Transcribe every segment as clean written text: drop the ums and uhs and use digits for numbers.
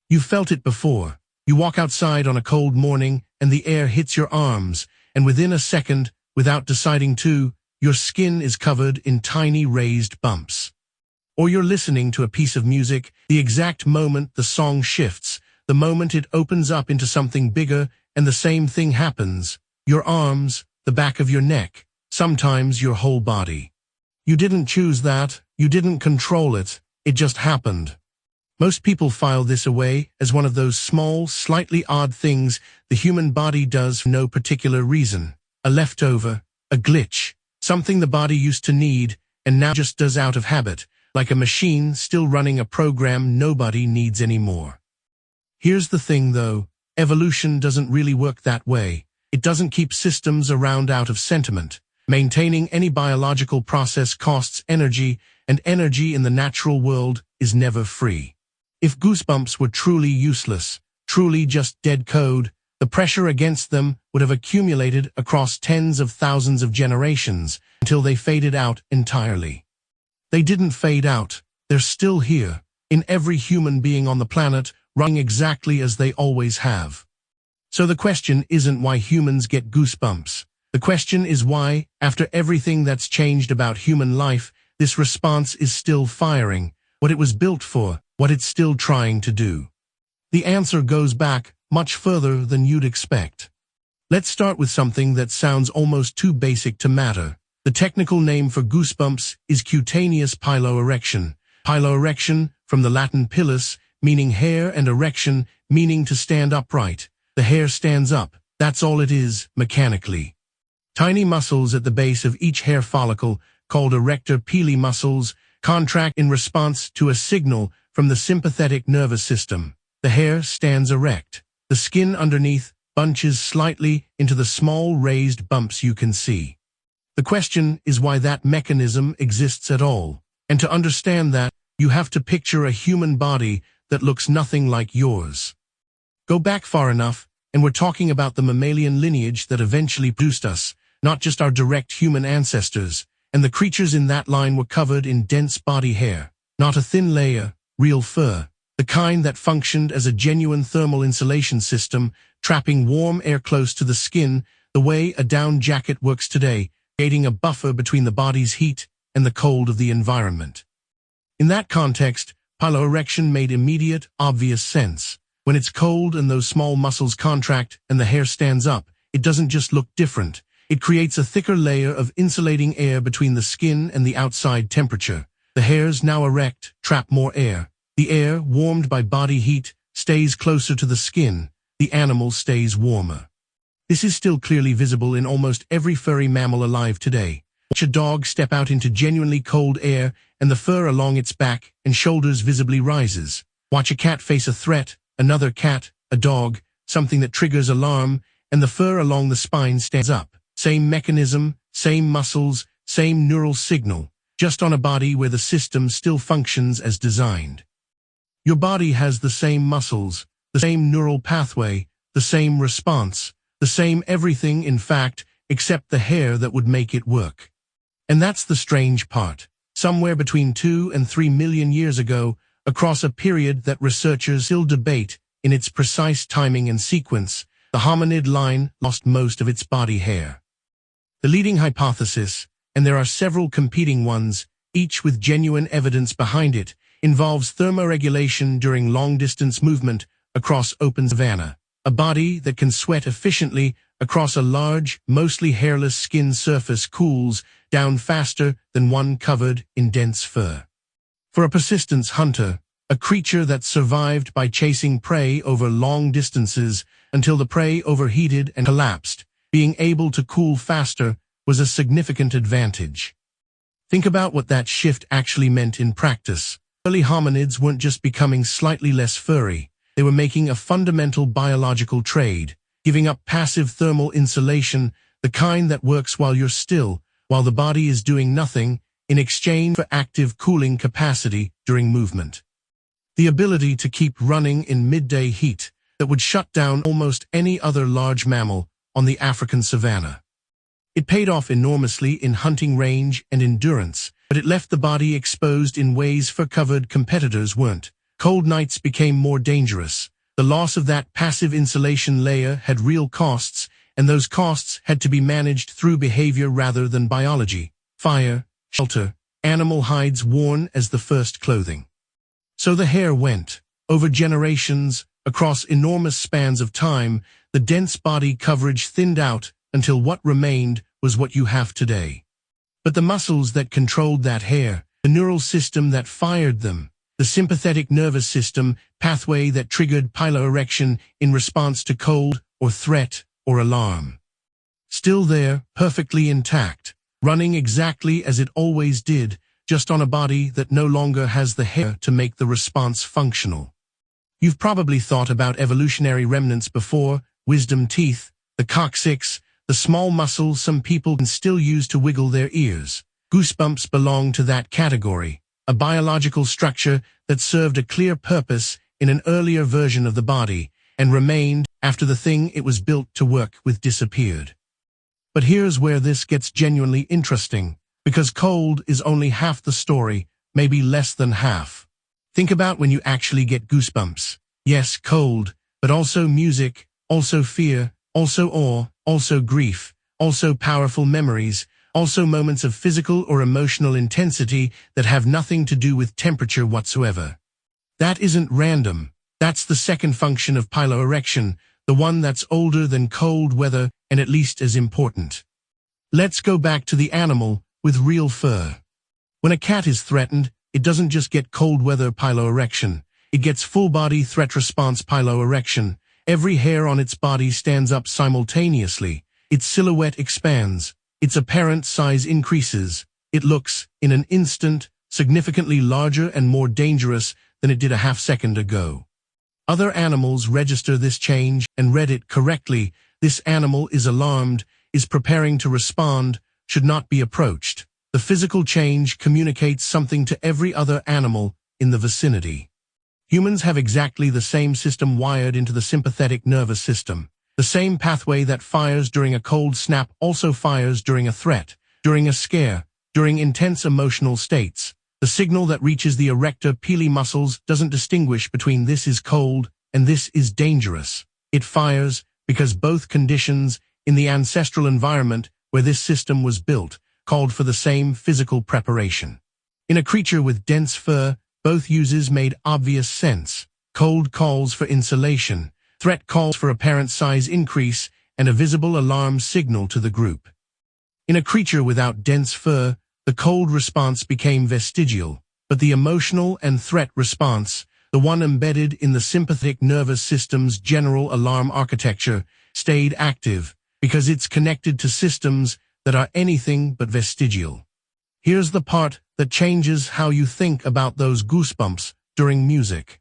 You've felt it before. You walk outside on a cold morning and the air hits your arms, and within a second, without deciding to, your skin is covered in tiny raised bumps. Or you're listening to a piece of music, the exact moment the song shifts, the moment it opens up into something bigger, and the same thing happens. Your arms, the back of your neck, sometimes your whole body. You didn't choose that, you didn't control it, it just happened. Most people file this away as one of those small, slightly odd things the human body does for no particular reason. A leftover, a glitch, something the body used to need and now just does out of habit, like a machine still running a program nobody needs anymore. Here's the thing though, evolution doesn't really work that way. It doesn't keep systems around out of sentiment. Maintaining any biological process costs energy, and energy in the natural world is never free. If Goosebumps were truly useless, truly just dead code, the pressure against them would have accumulated across tens of thousands of generations until they faded out entirely. They didn't fade out. They're still here, in every human being on the planet, running exactly as they always have. So the question isn't why humans get goosebumps. The question is why, after everything that's changed about human life, this response is still firing, what it was built for, what it's still trying to do. The answer goes back much further than you'd expect. Let's start with something that sounds almost too basic to matter. The technical name for goosebumps is cutaneous piloerection. Piloerection, from the Latin pilus, meaning hair, and erection, meaning to stand upright. The hair stands up, that's all it is, mechanically. Tiny muscles at the base of each hair follicle, called erector pili muscles, contract in response to a signal from the sympathetic nervous system. The hair stands erect. The skin underneath bunches slightly into the small raised bumps you can see. The question is why that mechanism exists at all. And to understand that, you have to picture a human body that looks nothing like yours. Go back far enough, and we're talking about the mammalian lineage that eventually produced us, not just our direct human ancestors, and the creatures in that line were covered in dense body hair, not a thin layer, real fur, the kind that functioned as a genuine thermal insulation system, trapping warm air close to the skin, the way a down jacket works today, creating a buffer between the body's heat and the cold of the environment. In that context, piloerection made immediate, obvious sense. When it's cold and those small muscles contract and the hair stands up, it doesn't just look different. It creates a thicker layer of insulating air between the skin and the outside temperature. The hairs, now erect, trap more air. The air, warmed by body heat, stays closer to the skin. The animal stays warmer. This is still clearly visible in almost every furry mammal alive today. Watch a dog step out into genuinely cold air, and the fur along its back and shoulders visibly rises. Watch a cat face a threat, another cat, a dog, something that triggers alarm, and the fur along the spine stands up. Same mechanism, same muscles, same neural signal, just on a body where the system still functions as designed. Your body has the same muscles, the same neural pathway, the same response, the same everything in fact, except the hair that would make it work. And that's the strange part. Somewhere between 2 and 3 million years ago, across a period that researchers still debate in its precise timing and sequence, the hominid line lost most of its body hair. The leading hypothesis, and there are several competing ones, each with genuine evidence behind it, involves thermoregulation during long-distance movement across open savanna. A body that can sweat efficiently across a large, mostly hairless skin surface cools down faster than one covered in dense fur. For a persistence hunter, a creature that survived by chasing prey over long distances until the prey overheated and collapsed, being able to cool faster was a significant advantage. Think about what that shift actually meant in practice. Early hominids weren't just becoming slightly less furry, they were making a fundamental biological trade, giving up passive thermal insulation, the kind that works while you're still, while the body is doing nothing, in exchange for active cooling capacity during movement. The ability to keep running in midday heat that would shut down almost any other large mammal on the African savanna. It paid off enormously in hunting range and endurance, but it left the body exposed in ways fur-covered competitors weren't. Cold nights became more dangerous. The loss of that passive insulation layer had real costs, and those costs had to be managed through behavior rather than biology. Fire, shelter, animal hides worn as the first clothing. So the hair went. Over generations, across enormous spans of time, the dense body coverage thinned out until what remained was what you have today. But the muscles that controlled that hair, the neural system that fired them, the sympathetic nervous system pathway that triggered piloerection in response to cold or threat or alarm. Still there, perfectly intact, running exactly as it always did, just on a body that no longer has the hair to make the response functional. You've probably thought about evolutionary remnants before: wisdom teeth, the coccyx, the small muscle some people can still use to wiggle their ears. Goosebumps belong to that category, a biological structure that served a clear purpose in an earlier version of the body and remained after the thing it was built to work with disappeared. But here's where this gets genuinely interesting, because cold is only half the story, maybe less than half. Think about when you actually get goosebumps. Yes, cold, but also music, also fear, also awe, also grief, also powerful memories, also moments of physical or emotional intensity that have nothing to do with temperature whatsoever. That isn't random. That's the second function of piloerection, the one that's older than cold weather and at least as important. Let's go back to the animal with real fur. When a cat is threatened, it doesn't just get cold weather piloerection. It gets full-body threat response piloerection. Every hair on its body stands up simultaneously. Its silhouette expands. Its apparent size increases. It looks, in an instant, significantly larger and more dangerous than it did a half-second ago. Other animals register this change and read it correctly. This animal is alarmed, is preparing to respond, should not be approached. The physical change communicates something to every other animal in the vicinity. Humans have exactly the same system wired into the sympathetic nervous system. The same pathway that fires during a cold snap also fires during a threat, during a scare, during intense emotional states. The signal that reaches the erector pili muscles doesn't distinguish between this is cold and this is dangerous. It fires because both conditions in the ancestral environment where this system was built called for the same physical preparation. In a creature with dense fur, both uses made obvious sense. Cold calls for insulation. Threat calls for apparent size increase and a visible alarm signal to the group. In a creature without dense fur, the cold response became vestigial, but the emotional and threat response, the one embedded in the sympathetic nervous system's general alarm architecture, stayed active because it's connected to systems that are anything but vestigial. Here's the part that changes how you think about those goosebumps during music.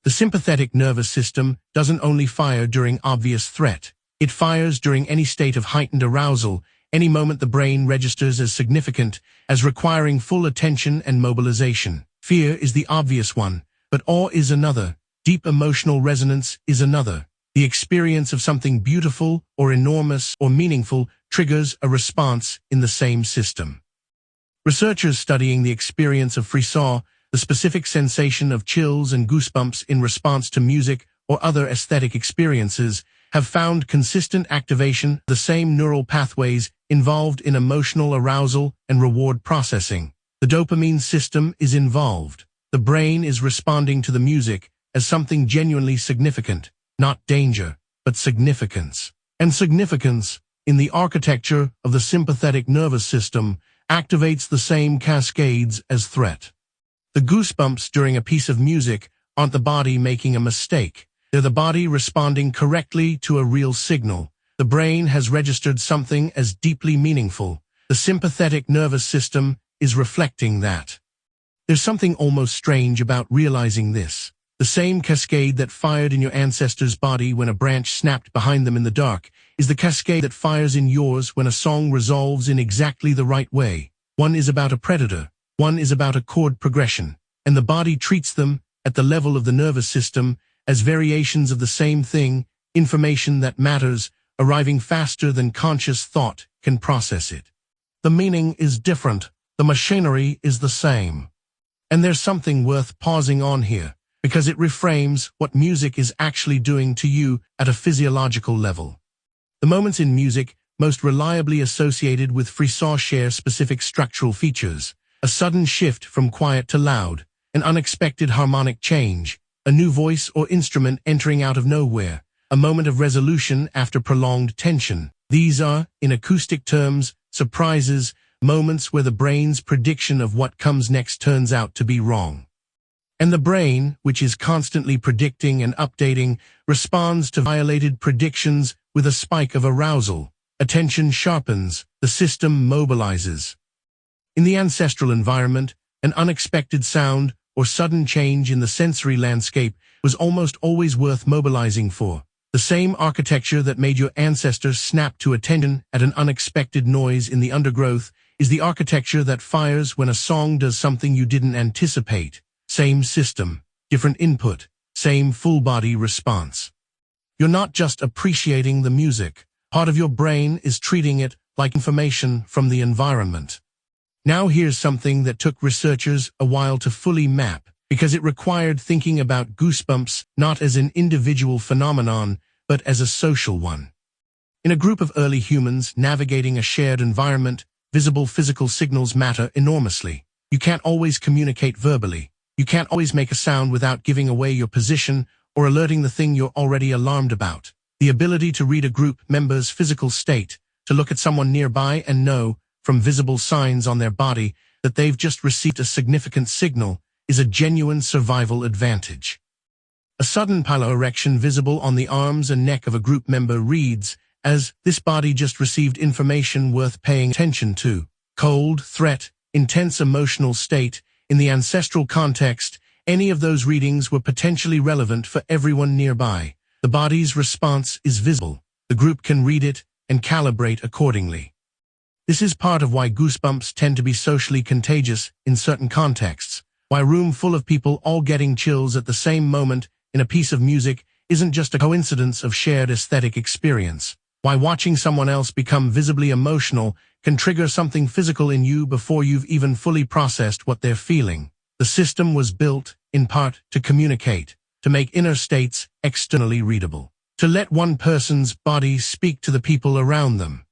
The sympathetic nervous system doesn't only fire during obvious threat. It fires during any state of heightened arousal, any moment the brain registers as significant, as requiring full attention and mobilization. Fear is the obvious one, but awe is another. Deep emotional resonance is another. The experience of something beautiful or enormous or meaningful triggers a response in the same system. Researchers studying the experience of Frisson, the specific sensation of chills and goosebumps in response to music or other aesthetic experiences, have found consistent activation of the same neural pathways involved in emotional arousal and reward processing. The dopamine system is involved. The brain is responding to the music as something genuinely significant, not danger, but significance. And significance, in the architecture of the sympathetic nervous system, activates the same cascades as threat. The goosebumps during a piece of music aren't the body making a mistake. They're the body responding correctly to a real signal. The brain has registered something as deeply meaningful. The sympathetic nervous system is reflecting that. There's something almost strange about realizing this. The same cascade that fired in your ancestor's body when a branch snapped behind them in the dark is the cascade that fires in yours when a song resolves in exactly the right way. One is about a predator. One is about a chord progression, and the body treats them, at the level of the nervous system, as variations of the same thing, information that matters, arriving faster than conscious thought can process it. The meaning is different, the machinery is the same. And there's something worth pausing on here. because it reframes what music is actually doing to you at a physiological level. The moments in music most reliably associated with Frisson share specific structural features: a sudden shift from quiet to loud, an unexpected harmonic change, a new voice or instrument entering out of nowhere, a moment of resolution after prolonged tension. These are, in acoustic terms, surprises, moments where the brain's prediction of what comes next turns out to be wrong. And the brain, which is constantly predicting and updating, responds to violated predictions with a spike of arousal. Attention sharpens, the system mobilizes. In the ancestral environment, an unexpected sound or sudden change in the sensory landscape was almost always worth mobilizing for. The same architecture that made your ancestors snap to attention at an unexpected noise in the undergrowth is the architecture that fires when a song does something you didn't anticipate. Same system, different input, same full-body response. You're not just appreciating the music. Part of your brain is treating it like information from the environment. Now here's something that took researchers a while to fully map, because it required thinking about goosebumps not as an individual phenomenon, but as a social one. In a group of early humans navigating a shared environment, visible physical signals matter enormously. You can't always communicate verbally. You can't always make a sound without giving away your position or alerting the thing you're already alarmed about. The ability to read a group member's physical state, to look at someone nearby and know, from visible signs on their body, that they've just received a significant signal, is a genuine survival advantage. A sudden piloerection visible on the arms and neck of a group member reads as, "This body just received information worth paying attention to." Cold, threat, intense emotional state. In the ancestral context, any of those readings were potentially relevant for everyone nearby. The body's response is visible. The group can read it and calibrate accordingly. This is part of why goosebumps tend to be socially contagious in certain contexts, why a room full of people all getting chills at the same moment in a piece of music isn't just a coincidence of shared aesthetic experience, why watching someone else become visibly emotional can trigger something physical in you before you've even fully processed what they're feeling. The system was built, in part, to communicate, to make inner states externally readable, to let one person's body speak to the people around them.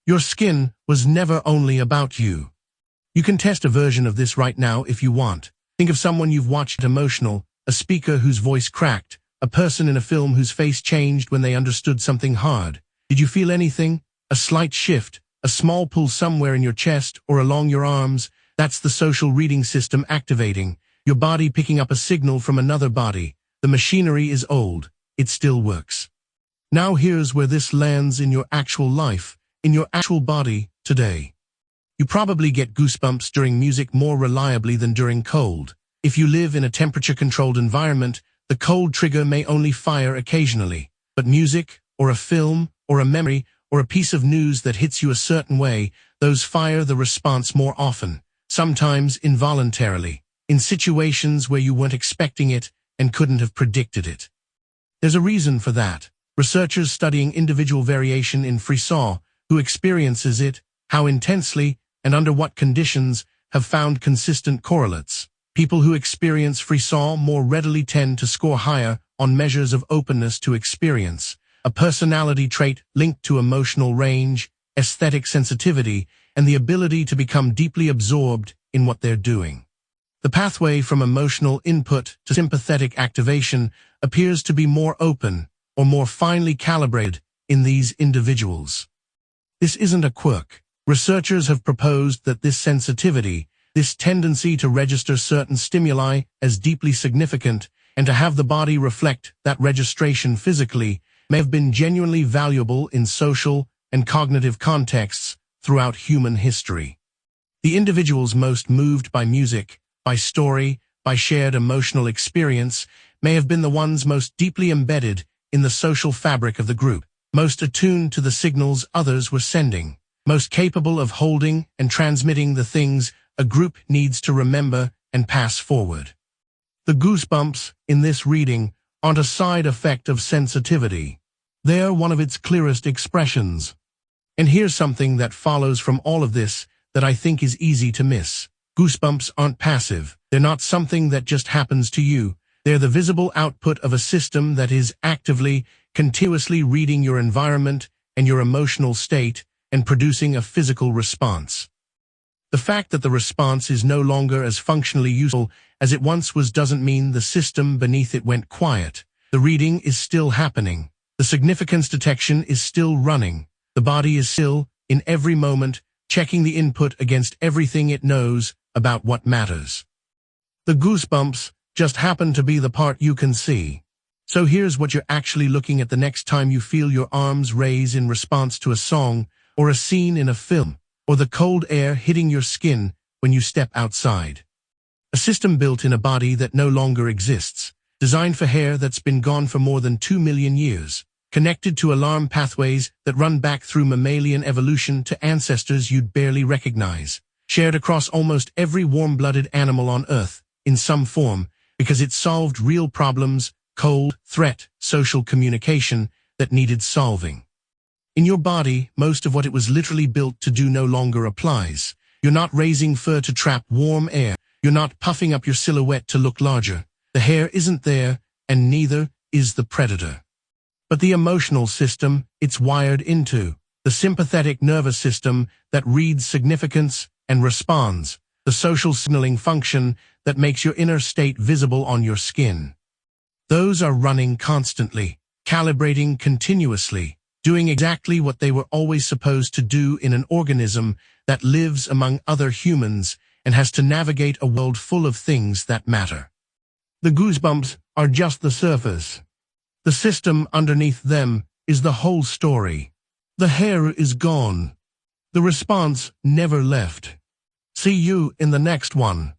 Your skin was never only about you. You can test a version of this right now if you want. Think of someone you've watched emotional, a speaker whose voice cracked, a person in a film whose face changed when they understood something hard. Did you feel anything? A slight shift, a small pull somewhere in your chest or along your arms? That's the social reading system activating, your body picking up a signal from another body. The machinery is old. It still works. Now here's where this lands in your actual life, in your actual body, today. You probably get goosebumps during music more reliably than during cold. If you live in a temperature-controlled environment, the cold trigger may only fire occasionally. But music, or a film, or a memory, or a piece of news that hits you a certain way, those fire the response more often, sometimes involuntarily, in situations where you weren't expecting it and couldn't have predicted it. There's a reason for that. Researchers studying individual variation in Frisson, who experiences it, how intensely, and under what conditions, have found consistent correlates. People who experience Frisson more readily tend to score higher on measures of openness to experience, a personality trait linked to emotional range, aesthetic sensitivity, and the ability to become deeply absorbed in what they're doing. The pathway from emotional input to sympathetic activation appears to be more open or more finely calibrated in these individuals. This isn't a quirk. Researchers have proposed that this sensitivity, this tendency to register certain stimuli as deeply significant and to have the body reflect that registration physically, may have been genuinely valuable in social and cognitive contexts throughout human history. The individuals most moved by music, by story, by shared emotional experience, may have been the ones most deeply embedded in the social fabric of the group, most attuned to the signals others were sending, most capable of holding and transmitting the things a group needs to remember and pass forward. The goosebumps in this reading aren't a side effect of sensitivity. They're one of its clearest expressions. And here's something that follows from all of this that I think is easy to miss. Goosebumps aren't passive. They're not something that just happens to you. They're the visible output of a system that is actively, continuously reading your environment and your emotional state and producing a physical response. The fact that the response is no longer as functionally useful as it once was doesn't mean the system beneath it went quiet. The reading is still happening. The significance detection is still running. The body is still, in every moment, checking the input against everything it knows about what matters. The goosebumps just happen to be the part you can see. So here's what you're actually looking at the next time you feel your arms raise in response to a song or a scene in a film, or the cold air hitting your skin when you step outside. A system built in a body that no longer exists, designed for hair that's been gone for more than 2 million years, connected to alarm pathways that run back through mammalian evolution to ancestors you'd barely recognize, shared across almost every warm-blooded animal on Earth, in some form, because it solved real problems, cold, threat, social communication, that needed solving. In your body, most of what it was literally built to do no longer applies. You're not raising fur to trap warm air. You're not puffing up your silhouette to look larger. The hair isn't there, and neither is the predator. But the emotional system it's wired into, the sympathetic nervous system that reads significance and responds, the social signaling function that makes your inner state visible on your skin. Those are running constantly, calibrating continuously, doing exactly what they were always supposed to do in an organism that lives among other humans and has to navigate a world full of things that matter. The goosebumps are just the surface. The system underneath them is the whole story. The hair is gone. The response never left. See you in the next one.